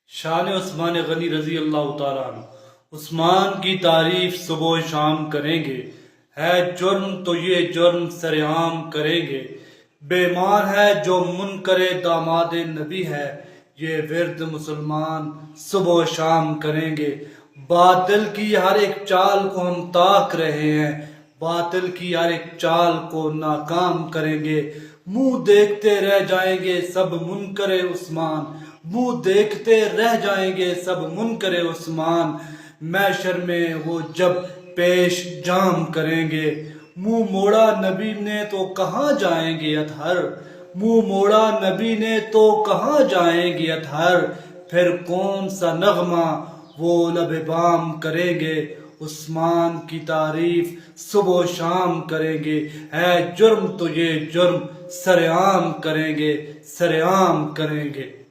شان عثمان غنی رضی اللہ تعالیٰ عنہ۔ عثمان کی تعریف صبح و شام کریں گے، ہے جرم تو یہ جرم سر عام کریں گے۔ بیمار ہے جو منکر داماد نبی ہے، یہ ورد مسلمان صبح و شام کریں گے۔ باطل کی ہر ایک چال کو ہم تاک رہے ہیں، باطل کی ہر ایک چال کو ناکام کریں گے۔ منہ دیکھتے رہ جائیں گے سب منکر عثمان، منہ دیکھتے رہ جائیں گے سب منکر عثمان۔ محشر میں وہ جب پیش جام کریں گے، منہ موڑا نبی نے تو کہاں جائیں گے اطہر، منہ موڑا نبی نے تو کہاں جائیں گے اطہر۔ پھر کون سا نغمہ وہ لب بام کریں گے، عثمان کی تعریف صبح و شام کریں گے۔ ہے جرم تو یہ جرم سر عام کریں گے، سر عام کریں گے۔